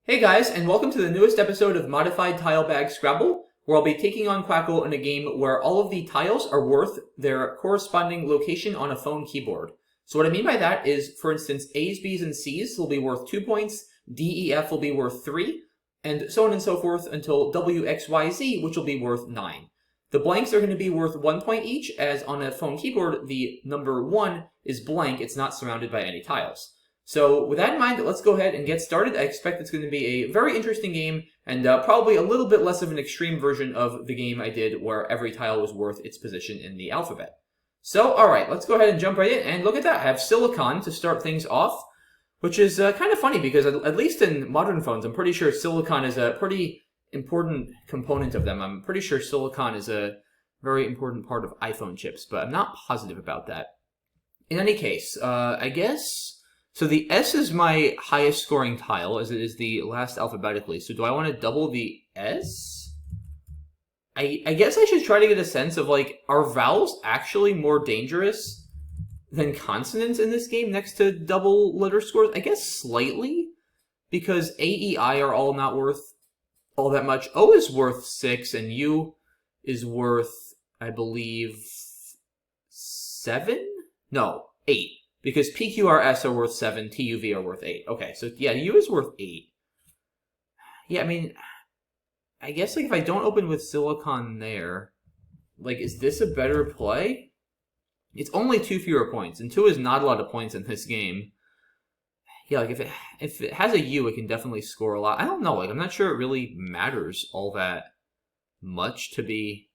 Hey guys, and welcome to the newest episode of Modified Tile Bag Scrabble, where I'll be taking on Quackle in a game where all of the tiles are worth their corresponding location on a phone keyboard. So what I mean by that is, for instance, A's, B's, and C's will be worth 2 points, D, E, F will be worth 3, and so on and so forth until W, X, Y, Z, which will be worth 9. The blanks are going to be worth 1 point each, as on a phone keyboard, the number 1 is blank, it's not surrounded by any tiles. So with that in mind, let's go ahead and get started. I expect it's going to be a very interesting game, and probably a little bit less of an extreme version of the game I did where every tile was worth its position in the alphabet. So, alright, let's go ahead and jump right in, and look at that. I have silicon to start things off, which is kind of funny because at least in modern phones, I'm pretty sure silicon is a pretty important component of them. I'm pretty sure silicon is a very important part of iPhone chips, but I'm not positive about that. In any case, I guess... So the S is my highest scoring tile, as it is the last alphabetically. So do I want to double the S? I guess I should try to get a sense of, like, are vowels actually more dangerous than consonants in this game next to double letter scores? I guess slightly, because A, E, I are all not worth all that much. O is worth 6, and U is worth, I believe, 7? No, 8. Because P, Q, R, S are worth 7, T, U, V are worth 8. Okay, so yeah, U is worth 8. Yeah, I mean, I guess like if I don't open with silicon there, like, is this a better play? It's only 2 fewer points, and 2 is not a lot of points in this game. Yeah, like if it has a U, it can definitely score a lot. I don't know, like I'm not sure it really matters all that much, to be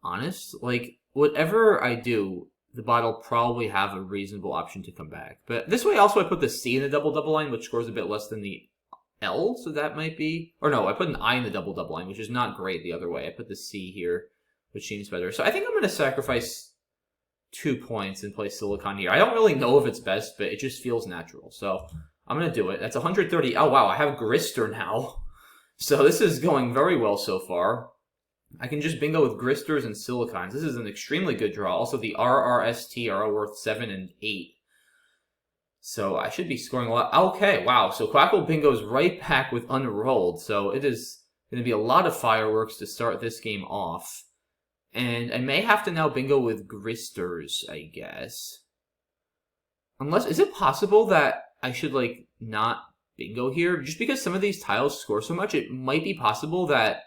honest. Like, whatever I do, the bot will probably have a reasonable option to come back. But this way also I put the C in the double-double line, which scores a bit less than the L, so that might be... Or no, I put an I in the double-double line, which is not great the other way. I put the C here, which seems better. So I think I'm going to sacrifice 2 points and play silicon here. I don't really know if it's best, but it just feels natural. So I'm going to do it. That's 130. Oh, wow, I have Grister now. So this is going very well so far. I can just bingo with Gristers and Silicons. This is an extremely good draw. Also, the R, R, S, T are all worth 7 and 8. So I should be scoring a lot. Okay, wow. So Quackle bingoes right back with unrolled. So it is going to be a lot of fireworks to start this game off. And I may have to now bingo with Gristers, I guess. Unless, is it possible that I should, like, not bingo here? Just because some of these tiles score so much, it might be possible that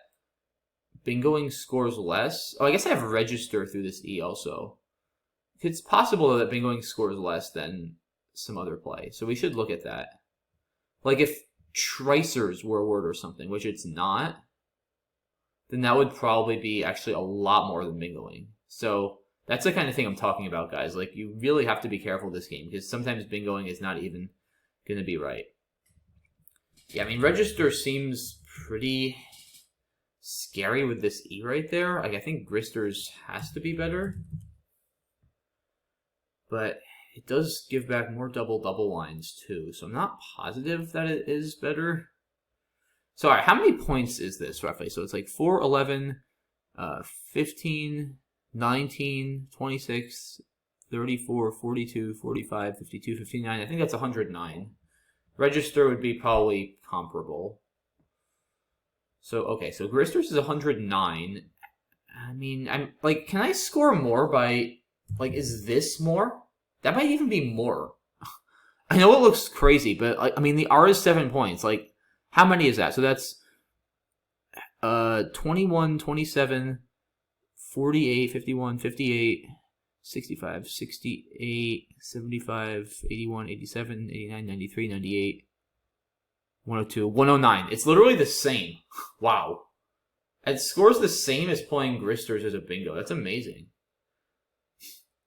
bingoing scores less. Oh, I guess I have register through this E also. It's possible that bingoing scores less than some other play, so we should look at that. Like if tricers were a word or something, which it's not, then that would probably be actually a lot more than bingoing. So that's the kind of thing I'm talking about, guys. Like, you really have to be careful with this game, because sometimes bingoing is not even going to be right. Yeah, I mean, register seems pretty scary with this E right there. Like, I think Gristers has to be better. But it does give back more double-double lines, too. So I'm not positive that it is better. So, alright, how many points is this, roughly? So it's like 4, 11, 15, 19, 26, 34, 42, 45, 52, 59. I think that's 109. Register would be probably comparable. So, okay, so Gristers is 109. I mean, I'm like, can I score more by, like, is this more? That might even be more. I know it looks crazy, but, like, I mean, the R is 7 points. Like, how many is that? So that's 21, 27, 48, 51, 58, 65, 68, 75, 81, 87, 89, 93, 98. 102, 109. It's literally the same. Wow. It scores the same as playing Gristers as a bingo. That's amazing.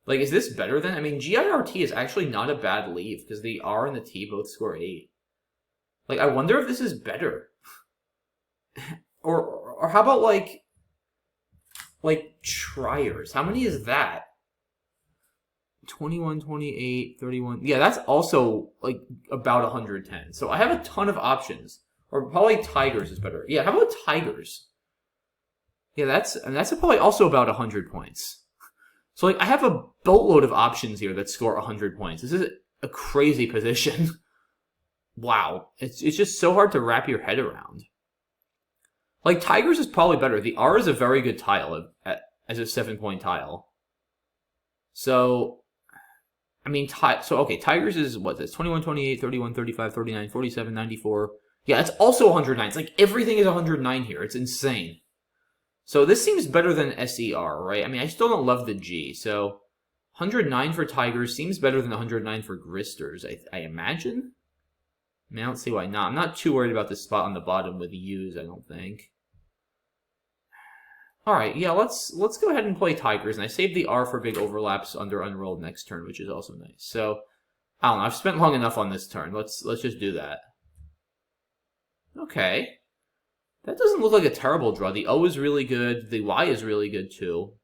Like, is this better than... I mean, GIRT is actually not a bad leave, because the R and the T both score 8. Like, I wonder if this is better. or how about, like, triers? How many is that? 21, 28, 31. Yeah, that's also, like, about 110. So I have a ton of options. Or probably Tigers is better. Yeah, how about Tigers? Yeah, that's probably also about 100 points. So, like, I have a boatload of options here that score 100 points. This is a crazy position. Wow. It's just so hard to wrap your head around. Like, Tigers is probably better. The R is a very good tile as a 7-point tile. So, I mean, okay, Tigers is, what, this? 21, 28, 31, 35, 39, 47, 94. Yeah, it's also 109. It's like everything is 109 here. It's insane. So this seems better than SER, right? I mean, I still don't love the G, so 109 for Tigers seems better than 109 for Gristers, I imagine? I mean, I don't see why not. I'm not too worried about this spot on the bottom with U's, I don't think. Alright, yeah, let's go ahead and play Tigers, and I saved the R for big overlaps under unrolled next turn, which is also nice. So, I don't know, I've spent long enough on this turn. Let's just do that. Okay. That doesn't look like a terrible draw. The O is really good. The Y is really good, too.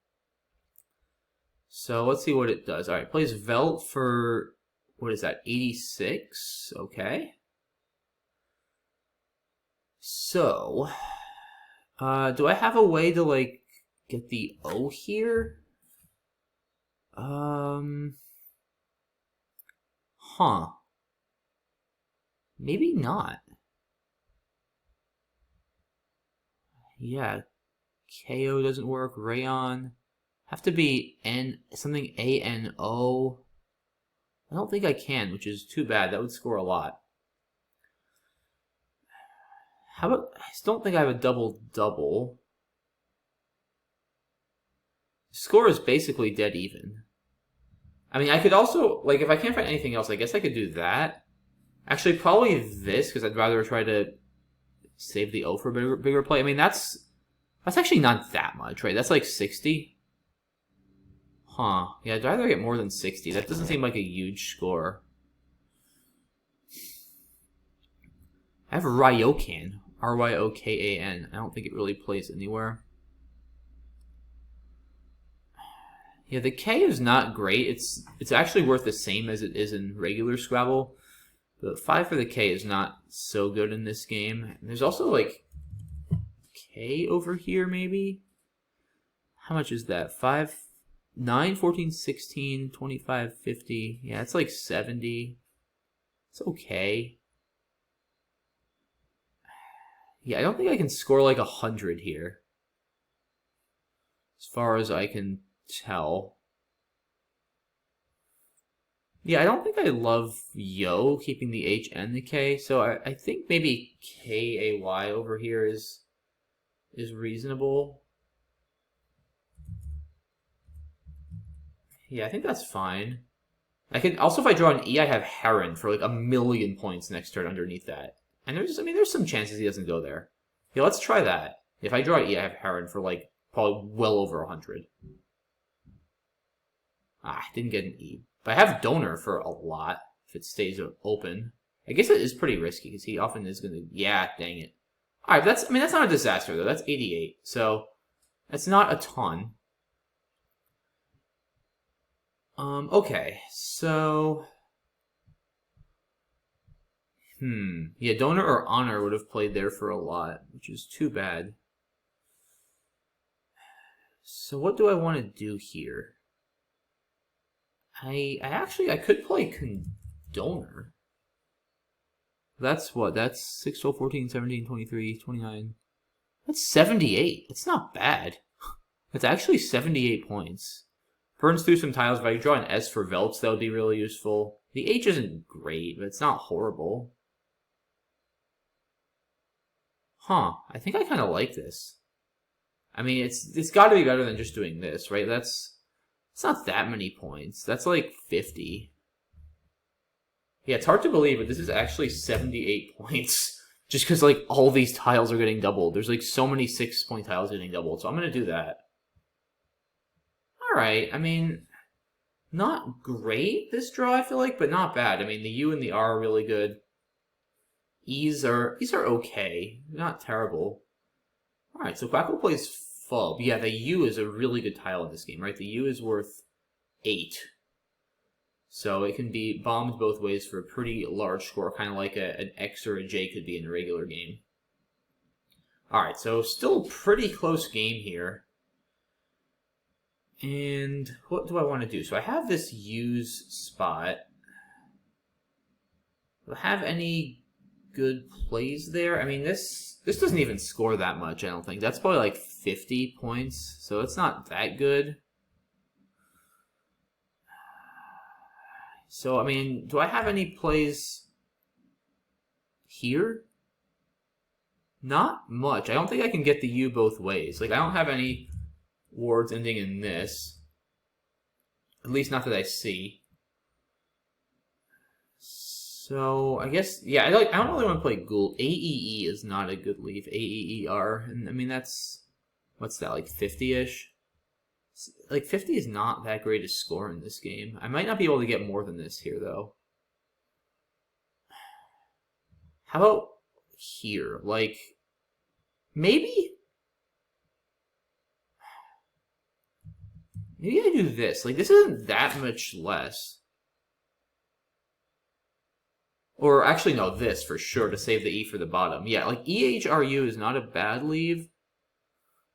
So, let's see what it does. Alright, plays Velt for, what is that, 86? Okay. So, do I have a way to, like, get the O here? Huh. Maybe not. Yeah. KO doesn't work. Rayon. Have to be something ANO. I don't think I can, which is too bad. That would score a lot. How about, I still don't think I have a double-double. Score is basically dead even. I mean, I could also, like, if I can't find anything else, I guess I could do that. Actually, probably this, because I'd rather try to save the O for bigger play. I mean, that's actually not that much, right? That's like 60. Huh. Yeah, I'd rather get more than 60. That doesn't seem like a huge score. I have Ryokan. Ryokan. I don't think it really plays anywhere. Yeah, the K is not great. It's actually worth the same as it is in regular Scrabble. The 5 for the K is not so good in this game. And there's also, like, K over here, maybe? How much is that? 5, 9, 14, 16, 25, 50. Yeah, it's like 70. It's okay. Yeah, I don't think I can score like 100 here. As far as I can tell. Yeah, I don't think I love Yo, keeping the H and the K, so I think maybe KAY over here is reasonable. Yeah, I think that's fine. I can also, if I draw an E, I have Heron for like 1,000,000 points next turn underneath that. And there's some chances he doesn't go there. Yeah, let's try that. If I draw an E, I have Heron for like probably well over 100. Ah, I didn't get an E. But I have Donor for a lot, if it stays open. I guess it is pretty risky, because he often is going to... Yeah, dang it. Alright, that's not a disaster, though. That's 88, so that's not a ton. Okay, so... Yeah, Donor or Honor would have played there for a lot, which is too bad. So what do I want to do here? I could play Condoner. That's what? That's 6, 12, 14, 17, 23, 29. That's 78. That's not bad. That's actually 78 points. Burns through some tiles. If I draw an S for Velts, that would be really useful. The H isn't great, but it's not horrible. Huh. I think I kind of like this. I mean, it's got to be better than just doing this, right? It's not that many points. That's like 50. Yeah, it's hard to believe, but this is actually 78 points. Just because, like, all these tiles are getting doubled. There's, like, so many 6-point tiles getting doubled, so I'm going to do that. Alright, I mean, not great, this draw, I feel like, but not bad. I mean, the U and the R are really good. These are okay. Not terrible. Alright, so Quackle plays Fub. Yeah, the U is a really good tile in this game, right? The U is worth 8. So it can be bombed both ways for a pretty large score, kind of like an X or a J could be in a regular game. Alright, so still pretty close game here. And what do I want to do? So I have this use spot. Do I have any good plays there. I mean, this doesn't even score that much, I don't think. That's probably like 50 points, so it's not that good. So, I mean, do I have any plays here? Not much. I don't think I can get the U both ways. Like, I don't have any words ending in this. At least not that I see. So, I guess, yeah, I don't really want to play Ghoul. AEE is not a good leave. AEER. And, I mean, that's, what's that, like 50-ish? Like, 50 is not that great a score in this game. I might not be able to get more than this here, though. How about here? Like, maybe I do this. Like, this isn't that much less. Or, actually, no, this, for sure, to save the E for the bottom. Yeah, like, EHRU is not a bad leave.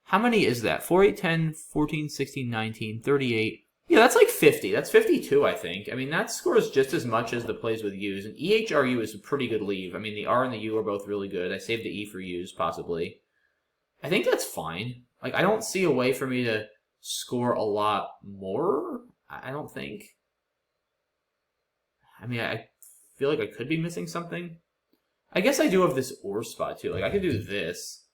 How many is that? 4, 8, 10, 14, 16, 19, 38. Yeah, that's like 50. That's 52, I think. I mean, that scores just as much as the plays with U's. And EHRU is a pretty good leave. I mean, the R and the U are both really good. I saved the E for U's, possibly. I think that's fine. Like, I don't see a way for me to score a lot more. I don't think. I mean, I feel like I could be missing something. I guess I do have this OR spot, too. Like, I could do this.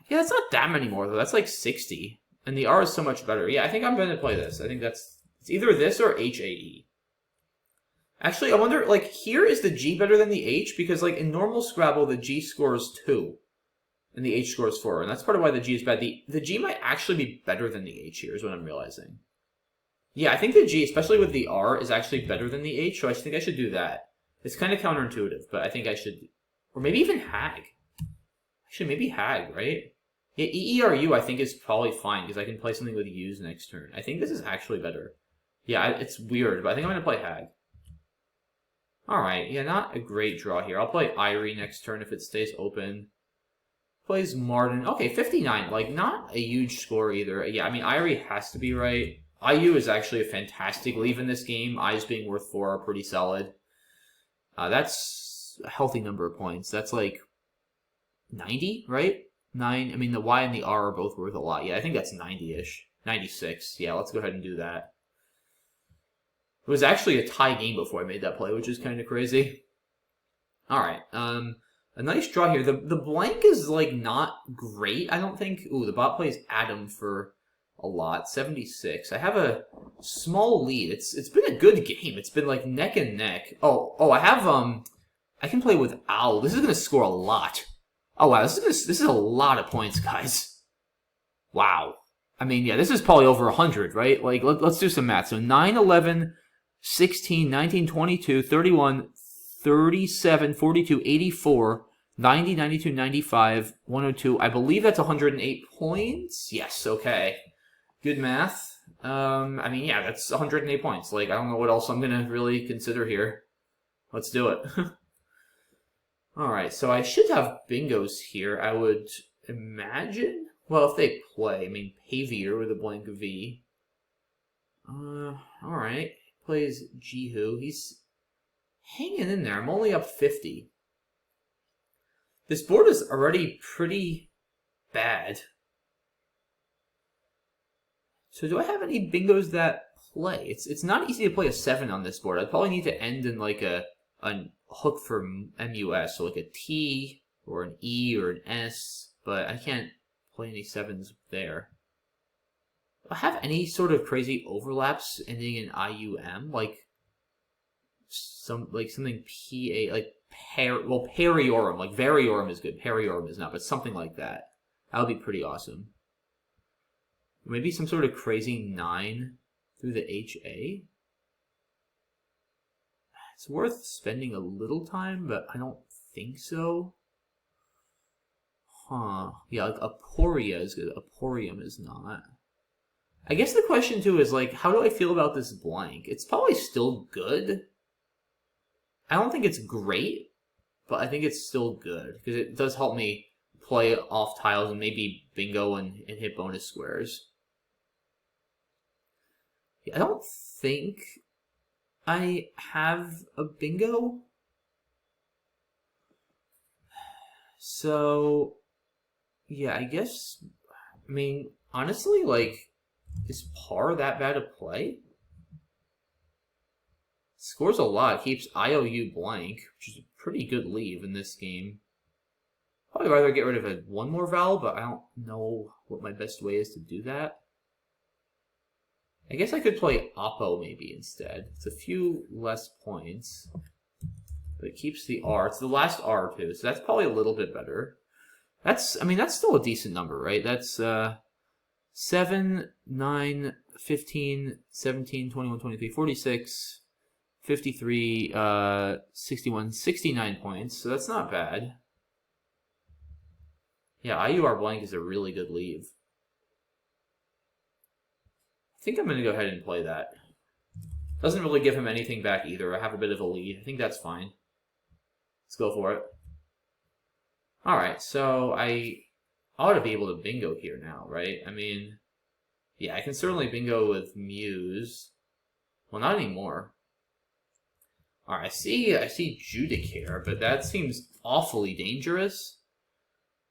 Yeah, that's not that many more, though. That's like 60. And the R is so much better. Yeah, I think I'm going to play this. I think it's either this or HAE. Actually, I wonder, like, here is the G better than the H? Because, like, in normal Scrabble, the G scores 2. And the H scores 4. And that's part of why the G is bad. The G might actually be better than the H here, is what I'm realizing. Yeah, I think the G, especially with the R, is actually better than the H, so I think I should do that. It's kind of counterintuitive, but I think I should... Or maybe even Hag. Actually, maybe Hag, right? Yeah, EERU I think is probably fine, because I can play something with U's next turn. I think this is actually better. Yeah, it's weird, but I think I'm going to play Hag. Alright, yeah, not a great draw here. I'll play Irie next turn if it stays open. Plays Martin. Okay, 59. Like, not a huge score either. Yeah, I mean, Irie has to be right. IU is actually a fantastic leave in this game. I's being worth 4 are pretty solid. That's a healthy number of points. That's like 90, right? 9. I mean, the Y and the R are both worth a lot. Yeah, I think that's 90-ish. 96. Yeah, let's go ahead and do that. It was actually a tie game before I made that play, which is kind of crazy. All right. A nice draw here. The blank is, like, not great, I don't think. Ooh, the bot plays Adam for a lot. 76. I have a small lead. It's been a good game. It's been, like, neck and neck. Oh, I have, I can play with Owl. This is going to score a lot. Oh, wow. This is a lot of points, guys. Wow. I mean, yeah, this is probably over 100, right? Like, let's do some math. So 9, 11, 16, 19, 22, 31, 37, 42, 84, 90, 92, 95, 102. I believe that's 108 points. Yes, okay. Good math. I mean, yeah, that's 108 points. Like, I don't know what else I'm going to really consider here. Let's do it. Alright, so I should have bingos here, I would imagine. Well, if they play, I mean, Pavier with a blank V. Alright. Plays Jihu. He's hanging in there. I'm only up 50. This board is already pretty bad. So do I have any bingos that play? It's not easy to play a 7 on this board. I'd probably need to end in like a hook for MUS, so like a T or an E or an S, but I can't play any 7s there. Do I have any sort of crazy overlaps ending in IUM? Like something PA, like Periorum, like Variorum is good. Periorum is not, but something like that. That would be pretty awesome. Maybe some sort of crazy 9 through the HA. It's worth spending a little time, but I don't think so. Huh. Yeah, like Aporia is good. Aporium is not. I guess the question, too, is, like, how do I feel about this blank? It's probably still good. I don't think it's great, but I think it's still good, because it does help me play off tiles and maybe bingo and hit bonus squares. Yeah, I don't think I have a bingo. So, yeah, I guess, I mean, honestly, like, is par that bad a play? Scores a lot, keeps IOU blank, which is a pretty good leave in this game. Probably rather get rid of one more vowel, but I don't know what my best way is to do that. I guess I could play Oppo maybe instead. It's a few less points, but it keeps the R. It's the last R too, so that's probably a little bit better. I mean, that's still a decent number, right? That's 7, 9, 15, 17, 21, 23, 46, 53, 61, 69 points, so that's not bad. Yeah, IUR blank is a really good leave. I think I'm going to go ahead and play that. Doesn't really give him anything back either. I have a bit of a lead. I think that's fine. Let's go for it. Alright, so I ought to be able to bingo here now, right? I mean, yeah, I can certainly bingo with Muse. Well, not anymore. Alright, I see Judicare, but that seems awfully dangerous.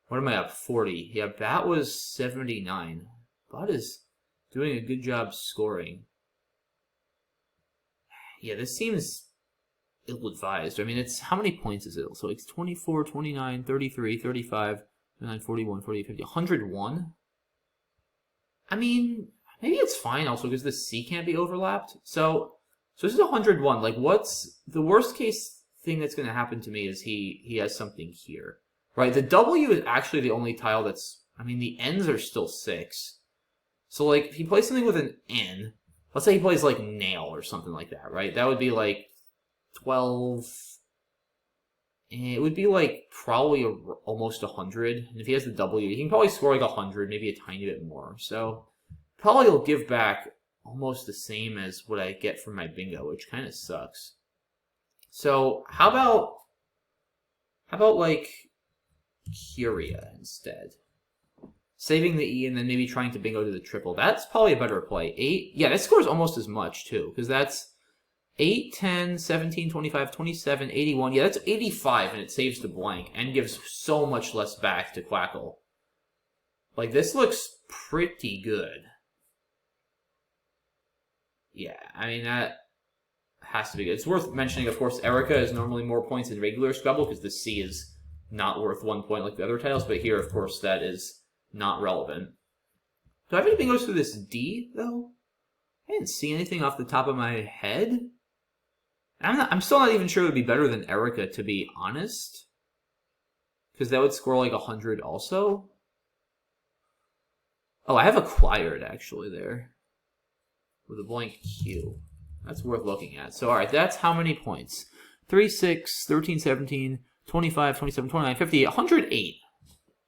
What am I up? 40. Yeah, Bat was 79. Bat is doing a good job scoring. Yeah, this seems ill-advised. I mean, it's, how many points is it? So it's 24, 29, 33, 35, 39, 41, 48, 50, 101? I mean, maybe it's fine also because the C can't be overlapped. So this is 101. Like, what's the worst case thing that's going to happen to me is he has something here. Right, the W is actually the only tile that's, I mean, the N's are still 6. So, like, if he plays something with an N, let's say he plays, like, nail or something like that, right? That would be, like, 12. And it would be, like, probably almost 100. And if he has the W, he can probably score, like, 100, maybe a tiny bit more. So, probably he'll give back almost the same as what I get from my bingo, which kind of sucks. So, how about, like, Curia instead. Saving the E and then maybe trying to bingo to the triple. That's probably a better play. 8. Yeah, that scores almost as much, too. Because that's 8, 10, 17, 25, 27, 81. Yeah, that's 85, and it saves the blank. And gives so much less back to Quackle. Like, this looks pretty good. Yeah, I mean, that has to be good. It's worth mentioning, of course, Erica is normally more points than regular Scrabble, because the C is not worth 1 point like the other titles, but here, of course, that is not relevant. Do I have any bingos through this D, though? I didn't see anything off the top of my head. I'm still not even sure it would be better than Erica, to be honest. Because that would score like 100 also. Oh, I have acquired, actually, there. With a blank Q. That's worth looking at. So, alright, that's how many points? 3, 6, 13, 17... 25, 27, 29, 50, 108.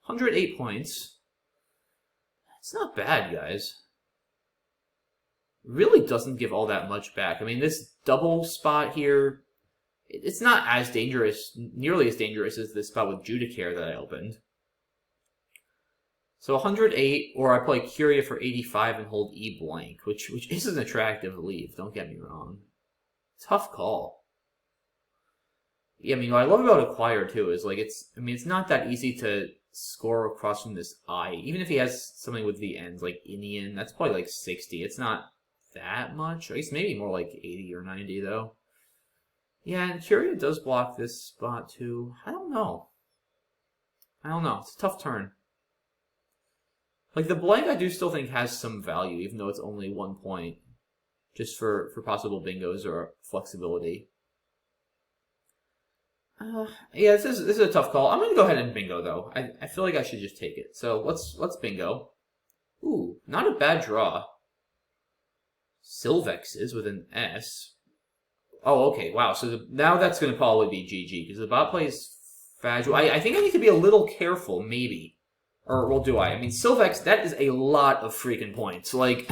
108 points. It's not bad, guys. Really doesn't give all that much back. I mean, this double spot here, it's not as dangerous, nearly as dangerous as this spot with Judicare that I opened. So 108, or I play Curia for 85 and hold E blank, which is an attractive leave, don't get me wrong. Tough call. Yeah, I mean, what I love about Acquire, too, is, like, it's not that easy to score across from this I. Even if he has something with the ends, like Indian, that's probably, like, 60. It's not that much. I guess maybe more like 80 or 90, though. Yeah, and Curia does block this spot, too. I don't know. It's a tough turn. Like, the blank I do still think has some value, even though it's only 1 point. Just for possible bingos or flexibility. Yeah, this is a tough call. I'm gonna go ahead and bingo though. I feel like I should just take it. So let's bingo. Ooh, not a bad draw. Silvex is with an S. Oh, okay, wow. So now that's gonna probably be GG because the bot plays Fagil. I think I need to be a little careful, maybe. Or well, do I? I mean, Silvex, that is a lot of freaking points. Like,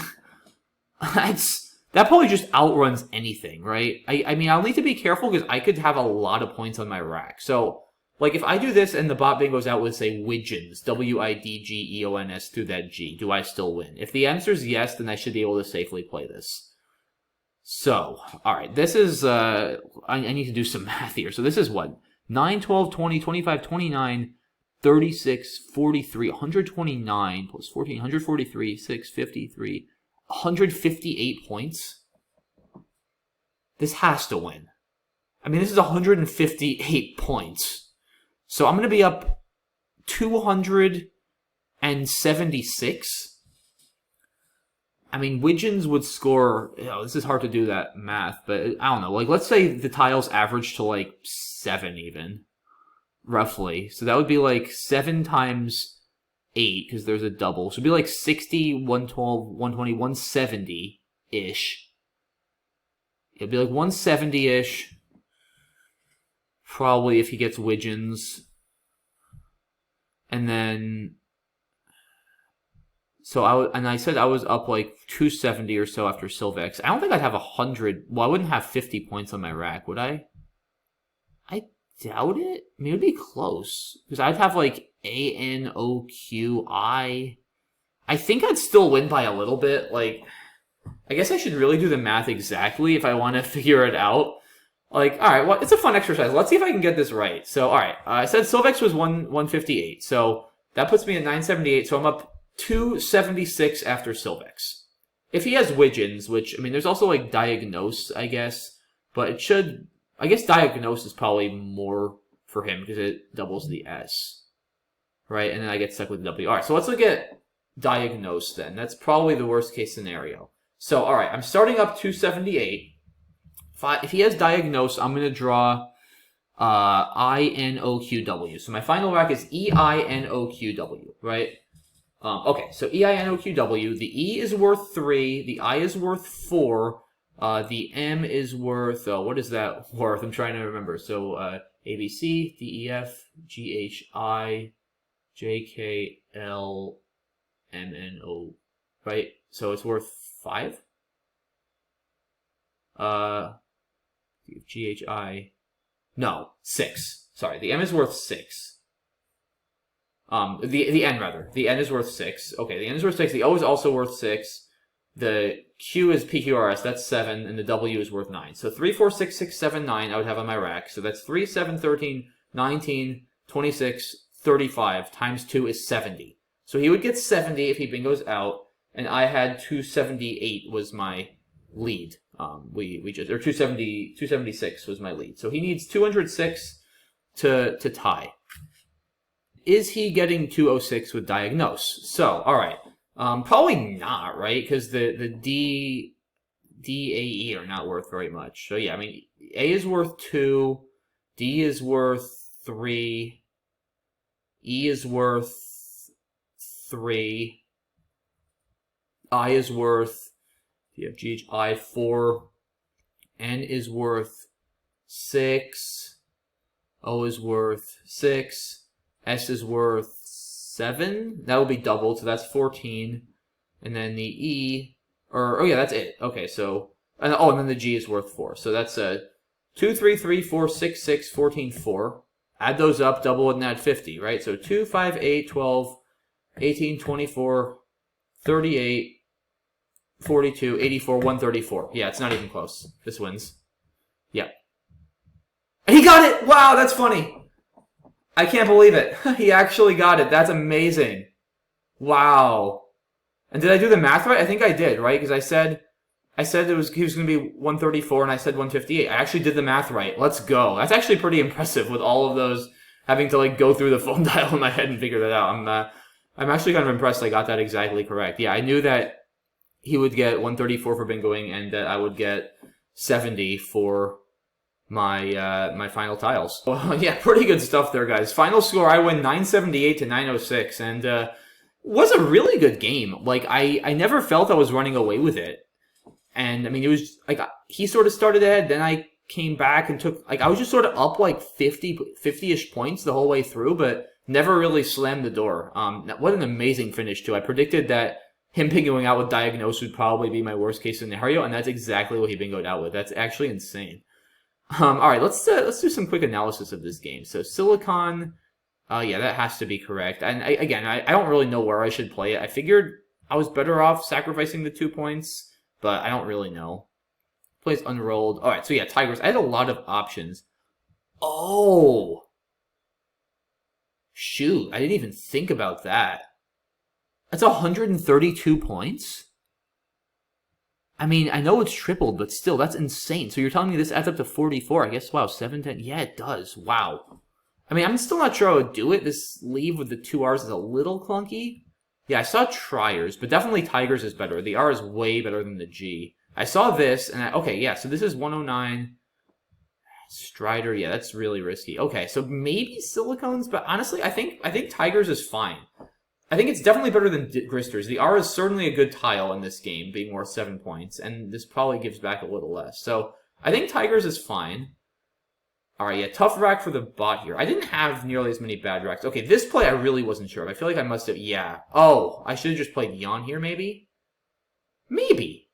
that probably just outruns anything, right? I mean, I'll need to be careful because I could have a lot of points on my rack. So, like, if I do this and the bot bingoes out with, say, Widgeons, W-I-D-G-E-O-N-S through that G, do I still win? If the answer is yes, then I should be able to safely play this. So, alright, this is, I need to do some math here. So this is what? 9, 12, 20, 25, 29, 36, 43, 129 plus 14, 143, 6, 53, 158 points. This has to win. I mean, this is 158 points. So I'm going to be up 276. I mean, Widgeons would score, this is hard to do that math, but I don't know. Like, let's say the tiles average to like 7 even, roughly. So that would be like 7 times 8, because there's a double. So it'd be like 60, 112, 120, 170-ish. It'd be like 170-ish. Probably if he gets Widgeons. And then... So I said I was up like 270 or so after Sylvex. I don't think I'd have 100. Well, I wouldn't have 50 points on my rack, would I? I doubt it. I mean, it'd be close because I'd have like ANOQI. I think I'd still win by a little bit. Like, I guess I should really do the math exactly if I want to figure it out. Like, all right, well, it's a fun exercise. Let's see if I can get this right. So, all right, I said Sylvex was 158. So that puts me at 978. So I'm up 276 after Sylvex. If he has Widgeons, which, I mean, there's also, like, Diagnose, I guess. But it should... I guess Diagnose is probably more for him because it doubles the S. Right? And then I get stuck with W. Alright, so let's look at Diagnose then. That's probably the worst case scenario. So, alright, I'm starting up 278. If he has Diagnose, I'm going to draw INOQW. So my final rack is EINOQW, right? Okay, so EINOQW, the E is worth 3, the I is worth 4, the M is worth, what is that worth? I'm trying to remember. So, A, B, C, D, E, F, G, H, I, J, K, L, M, N, O, right? So it's worth 5? G, H, I, no, 6. Sorry, the M is worth 6. The N rather. The N is worth 6. Okay, the N is worth 6. The O is also worth 6. The Q is PQRS. That's 7. And the W is worth 9. So 3, 4, 6, 6, 7, 9 I would have on my rack. So that's 3, 7, 13, 19, 26, 35 times 2 is 70. So he would get 70 if he bingos out. And I had 278 was my lead. We just, or 276 was my lead. So he needs 206 to tie. Is he getting 206 with Diagnose? So, alright. Probably not, right? Because the D, A, E are not worth very much. So yeah, I mean, A is worth 2, D is worth 3, E is worth 3, I is worth, you have G, H, I, 4, N is worth 6, O is worth 6, S is worth 7. That will be doubled, so that's 14. And then the E, oh yeah, that's it. Okay, so, and then the G is worth 4. So that's 2, 3, 3, 4, 6, 6, 14, 4. Add those up, double it, and add 50, right? So 2, 5, 8, 12, 18, 24, 38, 42, 84, 134. Yeah, it's not even close. This wins. Yeah. He got it! Wow, that's funny! I can't believe it. He actually got it. That's amazing. Wow. And did I do the math right? I think I did, right? Because I said he was going to be 134 and I said 158. I actually did the math right. Let's go. That's actually pretty impressive with all of those having to like go through the phone dial in my head and figure that out. I'm actually kind of impressed I got that exactly correct. Yeah, I knew that he would get 134 for bingoing and that I would get 70 for my my final tiles. Well, yeah, pretty good stuff there, guys. Final score, I win 978 to 906, and was a really good game. Like, I never felt I was running away with it. And, I mean, it was, like, he sort of started ahead, then I came back and took, like, I was just sort of up, like, 50-ish points the whole way through, but never really slammed the door. What an amazing finish, too. I predicted that him bingoing out with Diagnose would probably be my worst-case scenario, and that's exactly what he bingoed out with. That's actually insane. Alright, let's do some quick analysis of this game. So, Silicon, yeah, that has to be correct. And again, I don't really know where I should play it. I figured I was better off sacrificing the 2 points, but I don't really know. Plays unrolled. Alright, so yeah, Tigers. I had a lot of options. Oh! Shoot, I didn't even think about that. That's 132 points? I mean, I know it's tripled, but still, that's insane. So you're telling me this adds up to 44. I guess, wow, 7, 10. Yeah, it does. Wow. I mean, I'm still not sure I would do it. This leave with the 2 R's is a little clunky. Yeah, I saw Triers, but definitely Tigers is better. The R is way better than the G. I saw this, and okay, yeah, so this is 109. Strider, yeah, that's really risky. Okay, so maybe Silicones, but honestly, I think Tigers is fine. I think it's definitely better than Gristers. The R is certainly a good tile in this game, being worth 7 points, and this probably gives back a little less. So I think Tigers is fine. All right, yeah, tough rack for the bot here. I didn't have nearly as many bad racks. Okay, this play I really wasn't sure of. I feel like I must have, yeah. Oh, I should have just played Yon here, maybe? Maybe.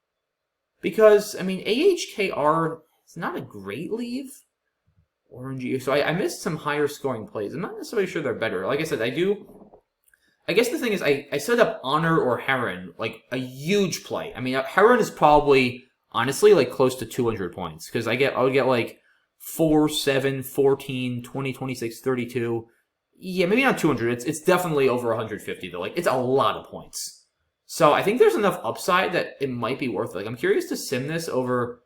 Because, I mean, AHKR is not a great leave. Orangey, so I missed some higher scoring plays. I'm not necessarily sure they're better. Like I said, I guess the thing is, I set up Honor or Heron, like, a huge play. I mean, Heron is probably, honestly, like, close to 200 points. Because I would get, like, 4, 7, 14, 20, 26, 32. Yeah, maybe not 200. It's definitely over 150, though. Like, it's a lot of points. So I think there's enough upside that it might be worth it. Like, I'm curious to sim this over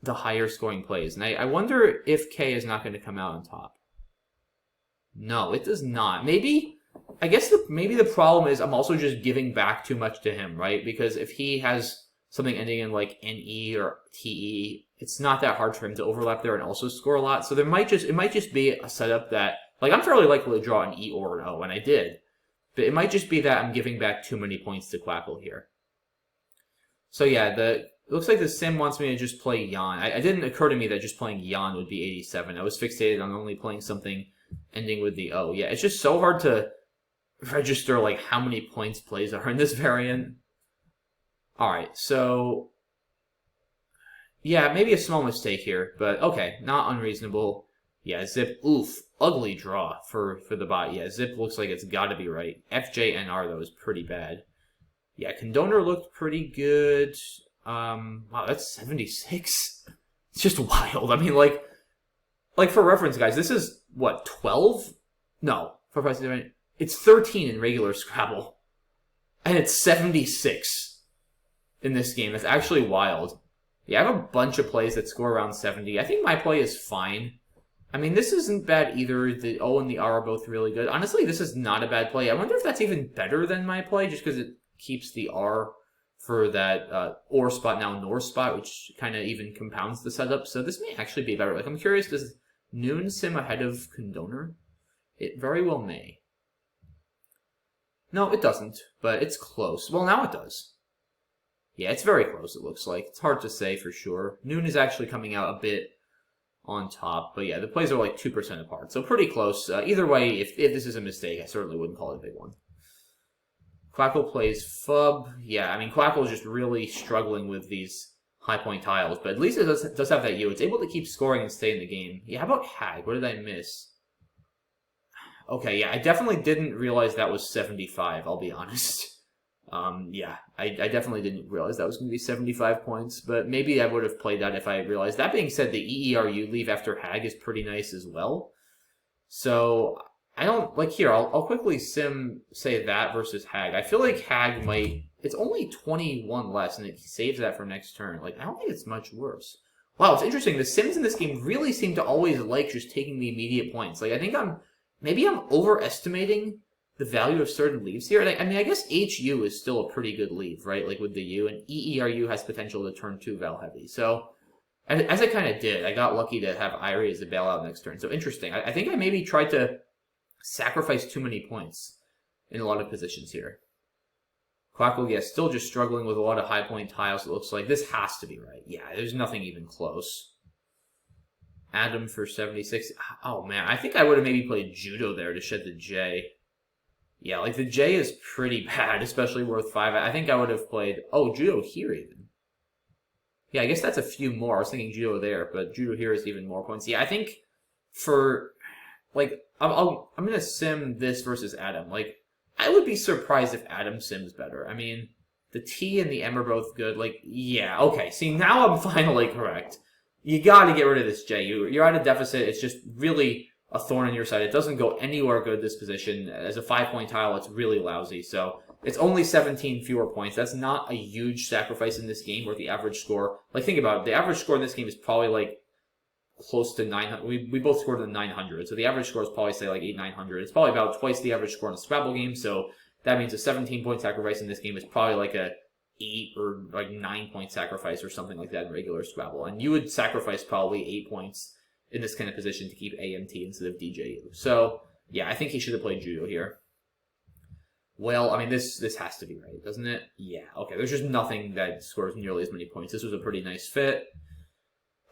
the higher scoring plays. And I wonder if K is not going to come out on top. No, it does not. Maybe, I guess maybe the problem is I'm also just giving back too much to him, right? Because if he has something ending in like NE or TE, it's not that hard for him to overlap there and also score a lot. So it might just be a setup that, like, I'm fairly likely to draw an E or an O, and I did. But it might just be that I'm giving back too many points to Quackle here. So yeah, it looks like the sim wants me to just play Yon. It didn't occur to me that just playing Yon would be 87. I was fixated on only playing something ending with the O. Yeah, it's just so hard to register, like, how many points plays are in this variant. Alright, so yeah, maybe a small mistake here, but okay, not unreasonable. Yeah, Zip, oof, ugly draw for the bot. Yeah, Zip looks like it's gotta be right. FJNR, though, is pretty bad. Yeah, Condoner looked pretty good. Wow, that's 76? It's just wild. I mean, like for reference, guys, this is, what, 12? No, for president, it's 13 in regular Scrabble. And it's 76 in this game. That's actually wild. Yeah, I have a bunch of plays that score around 70. I think my play is fine. I mean, this isn't bad either. The O and the R are both really good. Honestly, this is not a bad play. I wonder if that's even better than my play, just because it keeps the R for that OR spot, now NOR spot, which kind of even compounds the setup. So this may actually be better. Like, I'm curious, does Noon sim ahead of Condoner? It very well may. No, it doesn't, but it's close. Well, now it does. Yeah, it's very close, it looks like. It's hard to say for sure. Noon is actually coming out a bit on top, but yeah, the plays are like 2% apart, so pretty close. Either way, if this is a mistake, I certainly wouldn't call it a big one. Quackle plays Fub. Yeah, I mean, Quackle is just really struggling with these high point tiles, but at least it does have that U. It's able to keep scoring and stay in the game. Yeah, how about Hag? What did I miss? Okay, yeah, I definitely didn't realize that was 75, I'll be honest. Yeah, I definitely didn't realize that was going to be 75 points, but maybe I would have played that if I realized. That being said, the EERU leave after Hag is pretty nice as well. So, I don't, like here, I'll quickly say that versus Hag. I feel like Hag might, it's only 21 less, and it saves that for next turn. Like, I don't think it's much worse. Wow, it's interesting. The Sims in this game really seem to always like just taking the immediate points. Like, I think maybe I'm overestimating the value of certain leaves here. I mean, I guess HU is still a pretty good leave, right? Like with the U, and EERU has potential to turn 2 Val heavy. So, as I kind of did, I got lucky to have Irie as a bailout next turn. So interesting. I think I maybe tried to sacrifice too many points in a lot of positions here. Quackle, yeah, still just struggling with a lot of high point tiles, it looks like. This has to be right. Yeah, there's nothing even close. Adam for 76. Oh, man, I think I would have maybe played Judo there to shed the J. Yeah, like the J is pretty bad, especially worth 5. I think I would have played, oh, Judo here even. Yeah, I guess that's a few more. I was thinking Judo there, but Judo here is even more points. Yeah, I think for, like, I'm going to sim this versus Adam. Like, I would be surprised if Adam sims better. I mean, the T and the M are both good. Like, yeah, okay. See, now I'm finally correct. You got to get rid of this J. You're at a deficit. It's just really a thorn in your side. It doesn't go anywhere good, this position. As a 5-point tile, it's really lousy. So it's only 17 fewer points. That's not a huge sacrifice in this game, where the average score, like, think about it, the average score in this game is probably like close to 900. We both scored in the 900, so the average score is probably, say, like 800-900. It's probably about twice the average score in a Scrabble game, so that means a 17-point sacrifice in this game is probably like a 8 or like 9-point sacrifice or something like that in regular Scrabble. And you would sacrifice probably 8 points in this kind of position to keep AMT instead of DJU. So yeah, I think he should have played Judo here. Well, I mean, this has to be right, doesn't it? Yeah, okay. There's just nothing that scores nearly as many points. This was a pretty nice fit.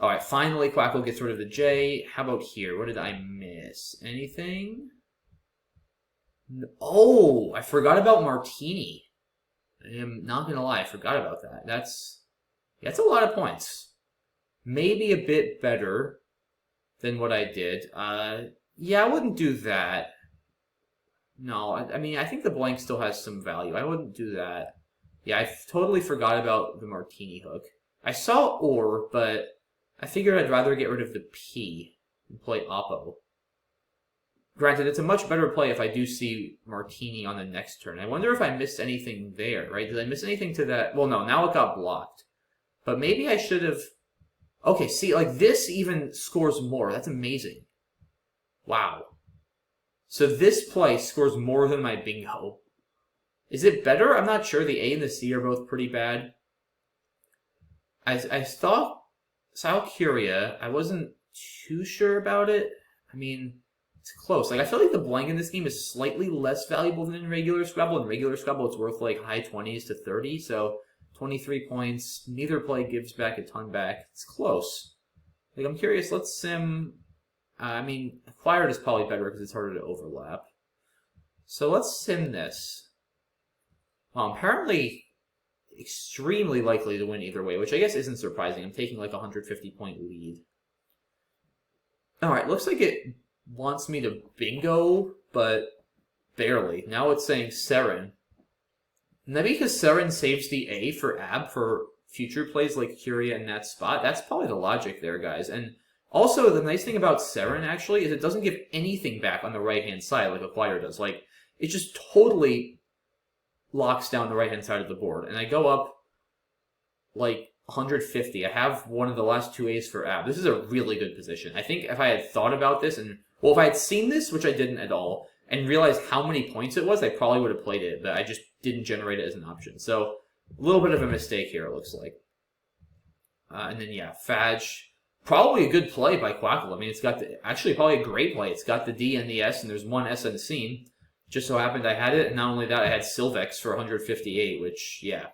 All right, finally, Quackle gets rid of the J. How about here? What did I miss? Anything? Oh, I forgot about Martini. I am not going to lie, I forgot about that. That's a lot of points. Maybe a bit better than what I did. Yeah, I wouldn't do that. No, I mean, I think the blank still has some value. I wouldn't do that. Yeah, I totally forgot about the Martini hook. I saw or, but I figured I'd rather get rid of the P and play Oppo. Granted, it's a much better play if I do see Martini on the next turn. I wonder if I missed anything there, right? Did I miss anything to that? Well, no, now it got blocked. But maybe I should have... Okay, see, like, this even scores more. That's amazing. Wow. So this play scores more than my bingo. Is it better? I'm not sure. The A and the C are both pretty bad. I thought Sao Curia, I wasn't too sure about it. I mean, it's close. Like, I feel like the blank in this game is slightly less valuable than in regular Scrabble. In regular Scrabble, it's worth like high 20s to 30, so 23 points. Neither play gives back a ton back. It's close. Like, I'm curious. Let's sim... I mean, acquired is probably better because it's harder to overlap. So let's sim this. Apparently, extremely likely to win either way, which I guess isn't surprising. I'm taking like a 150-point lead. Alright, looks like it wants me to bingo, but barely. Now it's saying Seren. Maybe because Seren saves the A for AB for future plays like Curia in that spot. That's probably the logic there, guys. And also, the nice thing about Seren, actually, is it doesn't give anything back on the right-hand side like Acquire does. Like, it just totally locks down the right-hand side of the board. And I go up, like, 150. I have one of the last 2 A's for AB. This is a really good position. I think if I had thought about this, and, well, if I had seen this, which I didn't at all, and realized how many points it was, I probably would have played it, but I just didn't generate it as an option. So, a little bit of a mistake here, it looks like. And then, yeah, Fadge. Probably a good play by Quackle. I mean, it's got the, actually probably a great play. It's got the D and the S, and there's one S unseen. Just so happened I had it, and not only that, I had Silvex for 158, which, yeah.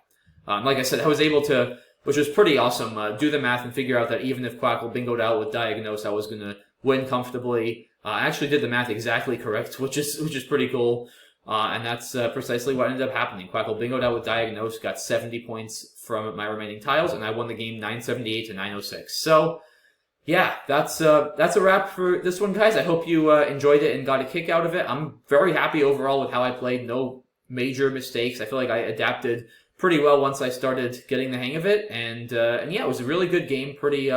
Like I said, I was able to, which was pretty awesome, do the math and figure out that even if Quackle bingoed out with Diagnose, I was going to win comfortably. I actually did the math exactly correct, which is pretty cool. And that's precisely what ended up happening. Quackle bingoed out with Diagnose, got 70 points from my remaining tiles, and I won the game 978 to 906. So, yeah, that's a wrap for this one, guys. I hope you enjoyed it and got a kick out of it. I'm very happy overall with how I played. No major mistakes. I feel like I adapted pretty well once I started getting the hang of it. And yeah, it was a really good game. Pretty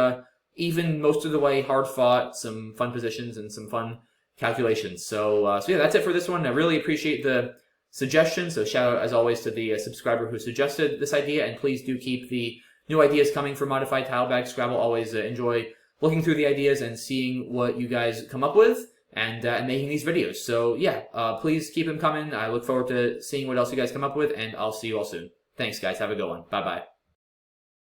even most of the way, hard fought, some fun positions and some fun calculations. So yeah, that's it for this one. I really appreciate the suggestion. So shout out, as always, to the subscriber who suggested this idea. And please do keep the new ideas coming for Modified Tile Bag Scrabble. Always enjoy looking through the ideas and seeing what you guys come up with and making these videos. So yeah, please keep them coming. I look forward to seeing what else you guys come up with, and I'll see you all soon. Thanks, guys. Have a good one. Bye-bye.